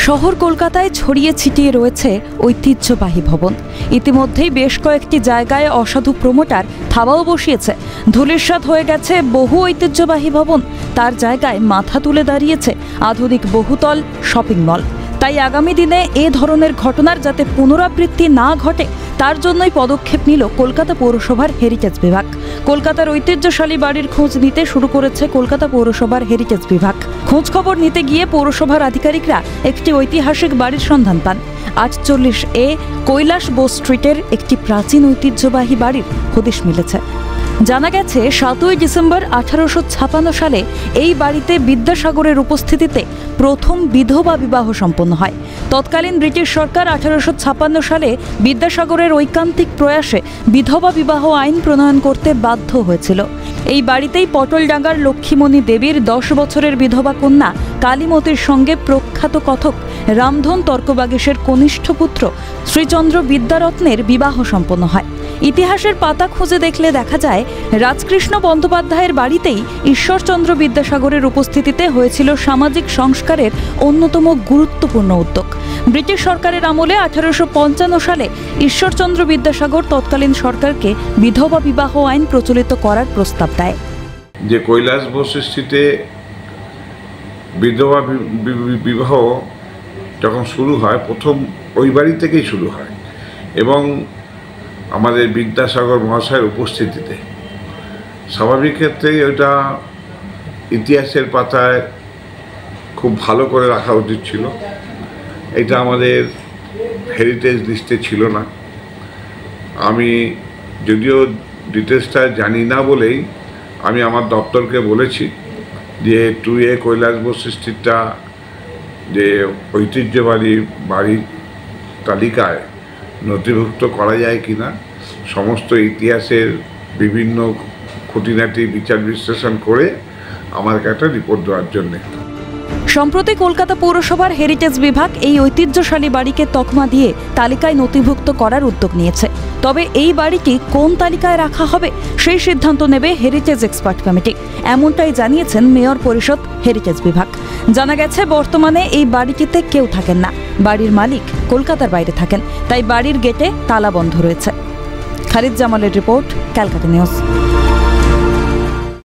শহর কলকাতায় ছড়িয়ে ছিটিয়ে রয়েছে ঐতিহ্যবাহী ভবন। ইতিমধ্যেই বেশ কয়েকটি জায়গায় অসাধু প্রমোটার থাবাও বসিয়েছে। ধূলিসাৎ হয়ে গেছে বহু ঐতিহ্যবাহী ভবন, তার জায়গায় মাথা তুলে দাঁড়িয়েছে আধুনিক বহুতল শপিং মল। তাই আগামী দিনে এ ধরনের ঘটনার যাতে পুনরাবৃত্তি না ঘটে তার জন্যই পদক্ষেপ নিল কলকাতা পৌরসভার হেরিটেজ বিভাগ। কলকাতার ঐতিহ্যশালী বাড়ির খোঁজ নিতে শুরু করেছে কলকাতা পৌরসভার হেরিটেজ বিভাগ। খোঁজ খবর নিতে গিয়ে পৌরসভার আধিকারিকরা একটি ঐতিহাসিক বাড়ির সন্ধান পান। 48A কৈলাস বোস স্ট্রিটের একটি প্রাচীন ঐতিহ্যবাহী বাড়ির হদিশ মিলেছে। জানা গেছে 7ই ডিসেম্বর 1856 সালে এই বাড়িতে বিদ্যাসাগরের উপস্থিতিতে প্রথম বিধবা বিবাহ সম্পন্ন হয়। তৎকালীন ব্রিটিশ সরকার 1856 সালে বিদ্যাসাগরের ঐকান্তিক প্রয়াসে বিধবা বিবাহ আইন প্রণয়ন করতে বাধ্য হয়েছিল। এই বাড়িতেই পটলডাঙ্গার লক্ষ্মীমণি দেবীর 10 বছরের বিধবা কন্যা কালীমতির সঙ্গে প্রখ্যাত কথক রামধন তর্কবাগীশের কনিষ্ঠ পুত্র শ্রীচন্দ্র বিদ্যারত্নের বিবাহ সম্পন্ন হয়। ইতিহাসের পাতা খুঁজে দেখলে দেখা যায় রাজকৃষ্ণ বন্দ্যোপাধ্যায়ের বাড়িতেই ঈশ্বরচন্দ্র বিদ্যাসাগরের উপস্থিতিতে হয়েছিল সামাজিক সংস্কারের অন্যতম গুরুত্বপূর্ণ উদ্যোগ। ব্রিটিশ সরকারের আমলে 1855 সালে ঈশ্বরচন্দ্র বিদ্যাসাগর তৎকালীন সরকারকে বিধবা বিবাহ আইন প্রচলিত করার প্রস্তাব দেয়। যে কৈলাস বোস স্ট্রিটে বিধবা বিবাহ যখন শুরু হয়, প্রথম ওই বাড়ি থেকেই শুরু হয় এবং আমাদের বিদ্যাসাগর মহাশয়ের উপস্থিতিতে। স্বাভাবিক ক্ষেত্রেই ওটা ইতিহাসের পাতায় খুব ভালো করে রাখা উচিত ছিল। এটা আমাদের হেরিটেজ লিস্টে ছিল না। আমি যদিও ডিটেলসটা জানি না বলেই আমি আমার দপ্তরকে বলেছি যে 2A কৈলাস বোস স্ট্রিটটা যে ঐতিহ্যবাহী বাড়ির তালিকায় নথিভুক্ত করা যায় কিনা, সমস্ত ইতিহাসের বিভিন্ন খুঁটিনাটি বিচার বিশ্লেষণ করে আমাকে একটা রিপোর্ট দেওয়ার জন্যে। সম্প্রতি কলকাতা পৌরসভার হেরিটেজ বিভাগ এই ঐতিহ্যশালী বাড়িকে তকমা দিয়ে তালিকায় নথিভুক্ত করার উদ্যোগ নিয়েছে। তবে এই বাড়িটি কোন তালিকায় রাখা হবে সেই সিদ্ধান্ত নেবে হেরিটেজ এক্সপার্ট কমিটি, এমনটাই জানিয়েছেন মেয়র পরিষদ হেরিটেজ বিভাগ। জানা গেছে বর্তমানে এই বাড়িটিতে কেউ থাকেন না, বাড়ির মালিক কলকাতার বাইরে থাকেন, তাই বাড়ির গেটে তালা বন্ধ রয়েছে। খালিদ জামালের রিপোর্ট, ক্যালকাটা নিউজ।